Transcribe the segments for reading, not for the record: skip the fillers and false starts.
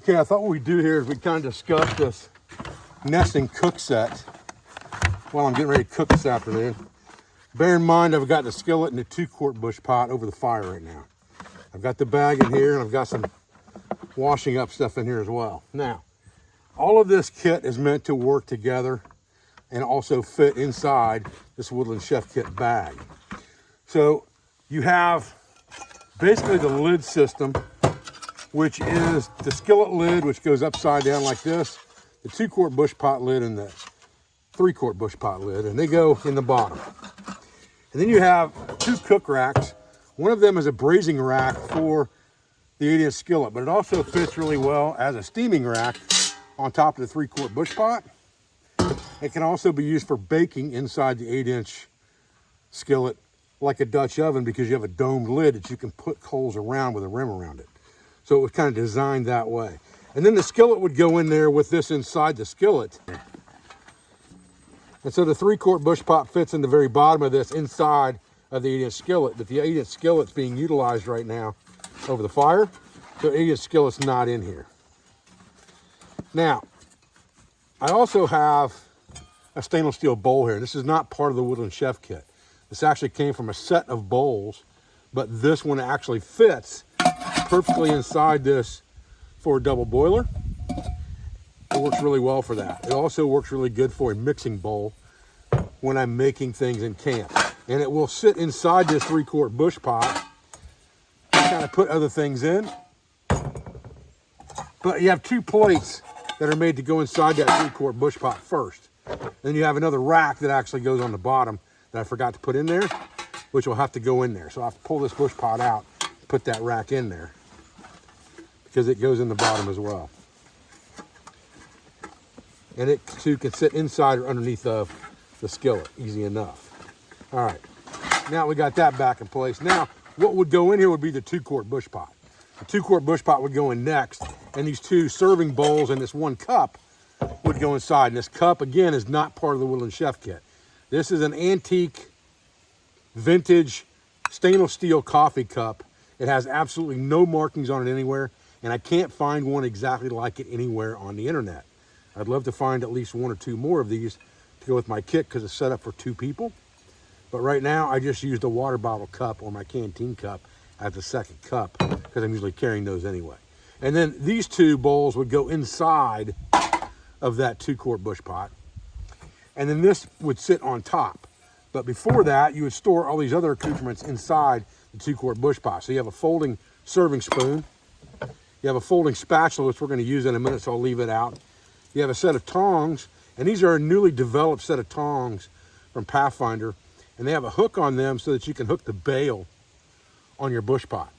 Okay, I thought what we'd do here is we'd kind of discuss this nesting cook set while I'm getting ready to cook this afternoon. Bear in mind, I've got the skillet and the 2-quart bush pot over the fire right now. I've got the bag in here and I've got some washing up stuff in here as well. Now, all of this kit is meant to work together and also fit inside this Woodland Chef Kit bag. So you have basically the lid system, which is the skillet lid, which goes upside down like this, the 2-quart bush pot lid and the 3-quart bush pot lid, and they go in the bottom. And then you have 2 cook racks. One of them is a braising rack for the 8-inch skillet, but it also fits really well as a steaming rack on top of the 3-quart bush pot. It can also be used for baking inside the 8-inch skillet like a Dutch oven, because you have a domed lid that you can put coals around with a rim around it. So it was kind of designed that way. And then the skillet would go in there with this inside the skillet. And so the 3-quart bush pot fits in the very bottom of this inside of the 8-inch skillet, but the 8-inch skillet's being utilized right now over the fire. So 8-inch skillet's not in here. Now, I also have a stainless steel bowl here. This is not part of the Woodland Chef Kit. This actually came from a set of bowls, but this one actually fits perfectly inside this for a double boiler. It works really well for that. It also works really good for a mixing bowl when I'm making things in camp. And it will sit inside this 3-quart bush pot to kind of put other things in. But you have 2 plates that are made to go inside that 3-quart bush pot first. Then you have another rack that actually goes on the bottom that I forgot to put in there, which will have to go in there. So I have to pull this bush pot out, put that rack in there, because it goes in the bottom as well. And it too can sit inside or underneath of the skillet, easy enough. All right, now we got that back in place. Now, what would go in here would be the 2-quart bush pot. The 2-quart bush pot would go in next, and these 2 serving bowls and this 1 cup would go inside. And this cup, again, is not part of the Woodland Chef Kit. This is an antique, vintage, stainless steel coffee cup. It has absolutely no markings on it anywhere, and I can't find one exactly like it anywhere on the internet. I'd love to find at least 1 or 2 more of these to go with my kit, because it's set up for 2 people. But right now, I just used a water bottle cup or my canteen cup as the second cup, because I'm usually carrying those anyway. And then these 2 bowls would go inside of that 2-quart bush pot. And then this would sit on top. But before that, you would store all these other accoutrements inside the 2-quart bush pot. So you have a folding serving spoon. You have a folding spatula, which we're going to use in a minute, so I'll leave it out. You have a set of tongs, and these are a newly developed set of tongs from Pathfinder. And they have a hook on them so that you can hook the bail on your bush pot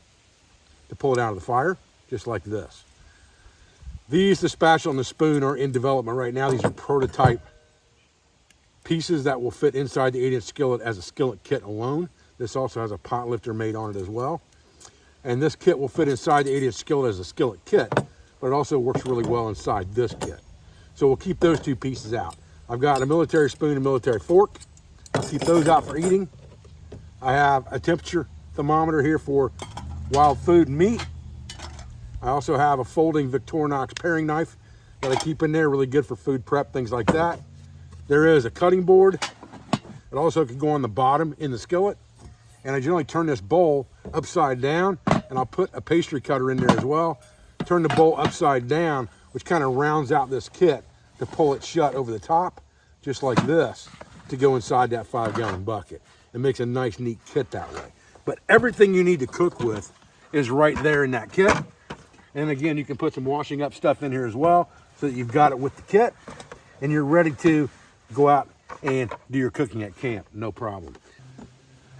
to pull it out of the fire, just like this. These, the spatula and the spoon, are in development right now. These are prototype pieces that will fit inside the 8-inch skillet as a skillet kit alone. This also has a pot lifter made on it as well. And this kit will fit inside the 8-inch skillet as a skillet kit, but it also works really well inside this kit. So we'll keep those 2 pieces out. I've got a military spoon and military fork. I'll keep those out for eating. I have a temperature thermometer here for wild food and meat. I also have a folding Victorinox paring knife that I keep in there, really good for food prep, things like that. There is a cutting board. It also can go on the bottom in the skillet. And I generally turn this bowl upside down, and I'll put a pastry cutter in there as well. Turn the bowl upside down, which kind of rounds out this kit to pull it shut over the top, just like this, to go inside that 5-gallon bucket. It makes a nice, neat kit that way. But everything you need to cook with is right there in that kit. And again, you can put some washing up stuff in here as well, so that you've got it with the kit, and you're ready to go out and do your cooking at camp, no problem.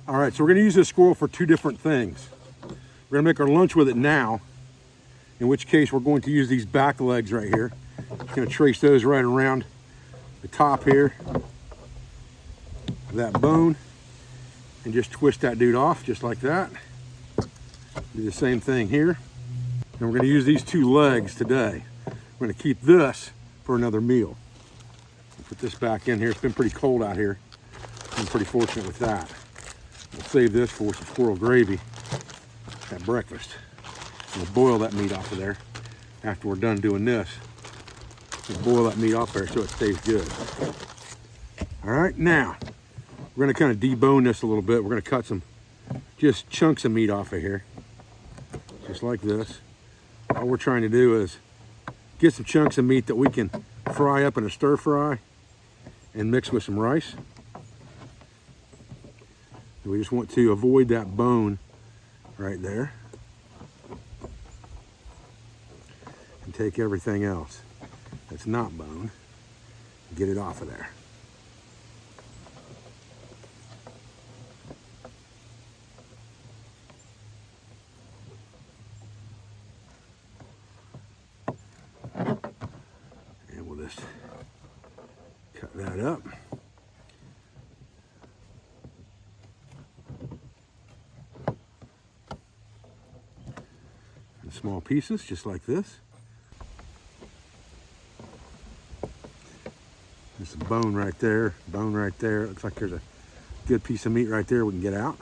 All right, so we're gonna use this squirrel for 2 different things. We're gonna make our lunch with it now, in which case we're going to use these back legs right here. Gonna trace those right around the top here of that bone, and just twist that dude off just like that. Do the same thing here. And we're gonna use these 2 legs today. We're gonna keep this for another meal. Put this back in here. It's been pretty cold out here. I'm pretty fortunate with that. We'll save this for some squirrel gravy at breakfast. We'll boil that meat off of there. after we're done doing this. Just boil that meat off there so it stays good. All right, now we're gonna kind of debone this a little bit. We're gonna cut some just chunks of meat off of here, just like this. All we're trying to do is get some chunks of meat that we can fry up in a stir fry and mix with some rice. And we just want to avoid that bone right there and take everything else that's not bone and get it off of there. And we'll just cut that up. In small pieces, just like this. There's some bone right there, bone right there. Looks like there's a good piece of meat right there we can get out.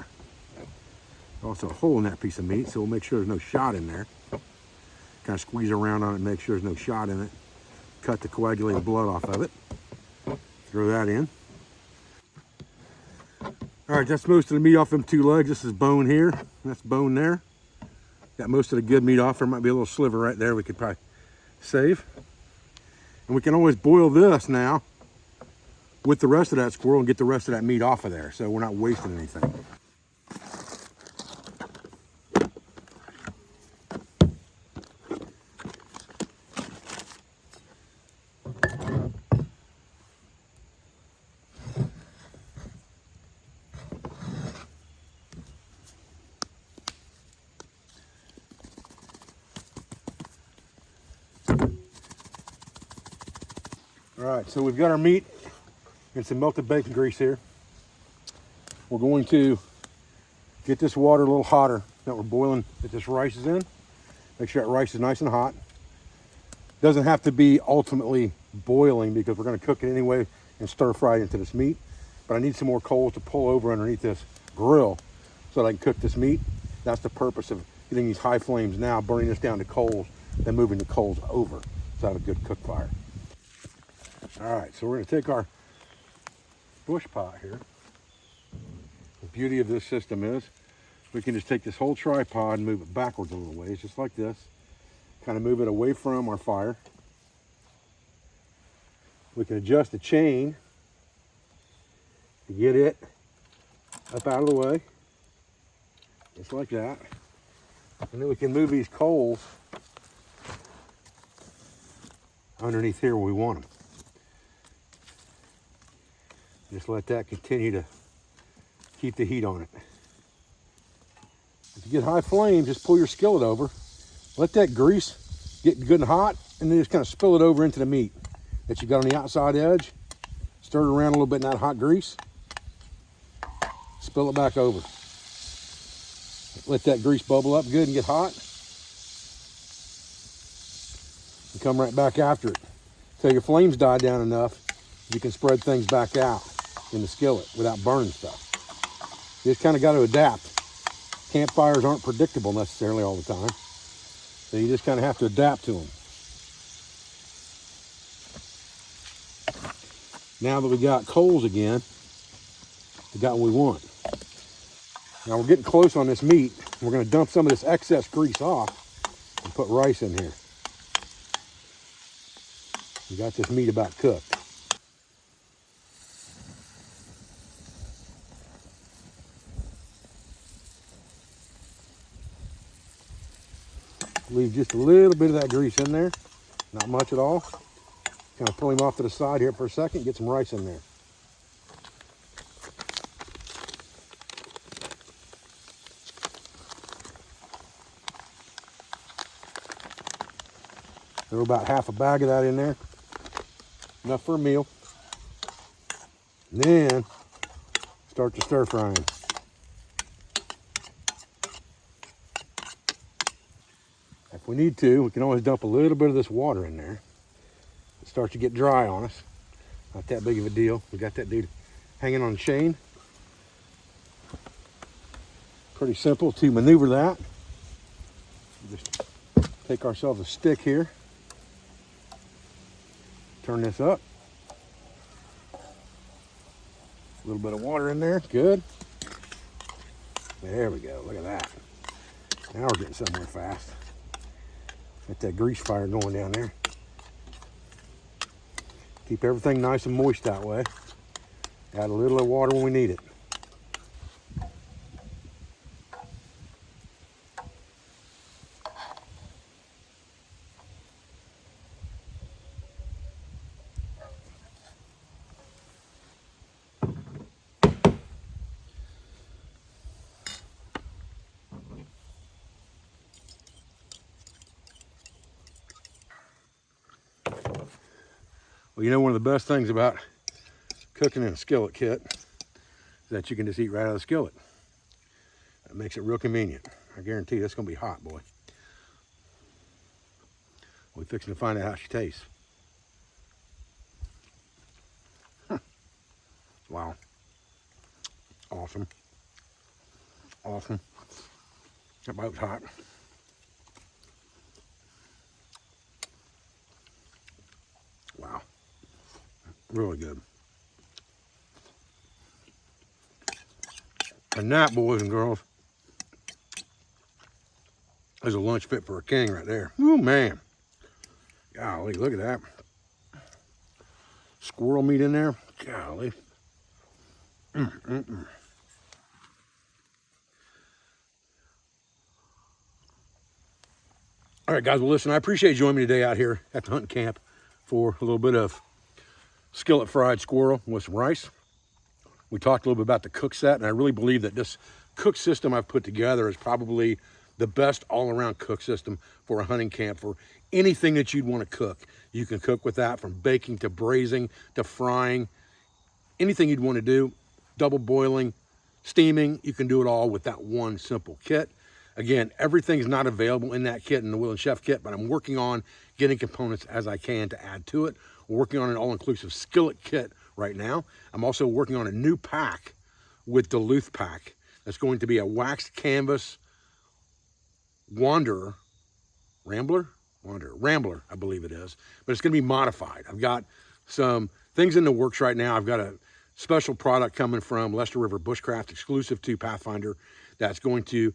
Also a hole in that piece of meat, so we'll make sure there's no shot in there. Kind of squeeze around on it and make sure there's no shot in it. Cut the coagulated blood off of it. Throw that in. All right, that's most of the meat off them two legs. This is bone here, that's bone there. Got most of the good meat off. There might be a little sliver right there we could probably save. And we can always boil this now with the rest of that squirrel and get the rest of that meat off of there, so we're not wasting anything. All right, so we've got our meat and some melted bacon grease here. We're going to get this water a little hotter that we're boiling, that this rice is in. Make sure that rice is nice and hot. Doesn't have to be ultimately boiling because we're gonna cook it anyway and stir fry it into this meat. But I need some more coals to pull over underneath this grill so that I can cook this meat. That's the purpose of getting these high flames now, burning this down to coals, then moving the coals over so I have a good cook fire. All right, so we're gonna take our bush pot here. The beauty of this system is we can just take this whole tripod and move it backwards a little ways, just like this. Kind of move it away from our fire. We can adjust the chain to get it up out of the way, just like that. And then we can move these coals underneath here where we want them. Just let that continue to keep the heat on it. If you get high flame, just pull your skillet over. Let that grease get good and hot, and then just kind of spill it over into the meat that you got on the outside edge. Stir it around a little bit in that hot grease. Spill it back over. Let that grease bubble up good and get hot. And come right back after it. Till your flames die down enough, you can spread things back out in the skillet without burning stuff. You just kind of got to adapt. Campfires aren't predictable necessarily all the time, so you just kind of have to adapt to them. Now that we got coals again, we got what we want. Now we're getting close on this meat. We're going to dump some of this excess grease off and put rice in here. We got this meat about cooked. Leave just a little bit of that grease in there, not much at all. Kind of pull him off to the side here for a second, get some rice in there. Throw about half a bag of that in there, enough for a meal. And then start the stir frying. If we need to, we can always dump a little bit of this water in there. It starts to get dry on us. Not that big of a deal. We got that dude hanging on a chain. Pretty simple to maneuver that. Just Take ourselves a stick here. Turn this up. A little bit of water in there, good. There we go, look at that. Now we're getting somewhere fast. Get that grease fire going down there. Keep everything nice and moist that way. Add a little of water when we need it. Well, you know, one of the best things about cooking in a skillet kit is that you can just eat right out of the skillet. That makes it real convenient. I guarantee that's gonna be hot, boy. We're fixing to find out how she tastes. Wow. Awesome. Awesome. That boat's hot. Wow. Really good. And that, boys and girls, is a lunch fit for a king right there. Oh man. Golly, look at that. Squirrel meat in there. Golly. All right, guys, well, listen, I appreciate you joining me today out here at the hunting camp for a little bit of skillet fried squirrel with some rice. We talked a little bit about the cook set, and I really believe that this cook system I've put together is probably the best all-around cook system for a hunting camp. For anything that you'd want to cook, you can cook with that, from baking to braising to frying. Anything you'd want to do, double boiling, steaming, you can do it all with that one simple kit. Again, everything's not available in that kit, in the Will and Chef kit, but I'm working on getting components as I can to add to it. We're working on an all-inclusive skillet kit right now. I'm also working on a new pack with Duluth pack. That's going to be a waxed canvas Rambler, I believe it is, but it's going to be modified. I've got some things in the works right now. I've got a special product coming from Lester River Bushcraft, exclusive to Pathfinder, that's going to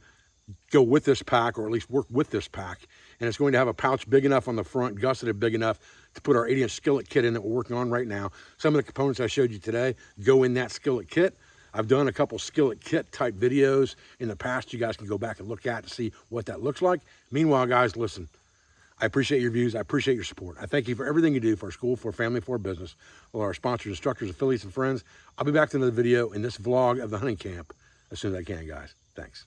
go with this pack, or at least work with this pack. And it's going to have a pouch big enough on the front, gusseted big enough to put our 80-inch skillet kit in that we're working on right now. Some of the components I showed you today go in that skillet kit. I've done a couple skillet kit type videos in the past. You guys can go back and look at to see what that looks like. Meanwhile, guys, listen, I appreciate your views. I appreciate your support. I thank you for everything you do for our school, for our family, for our business, for our sponsors, instructors, affiliates, and friends. I'll be back to another video in this vlog of the hunting camp as soon as I can, guys. Thanks.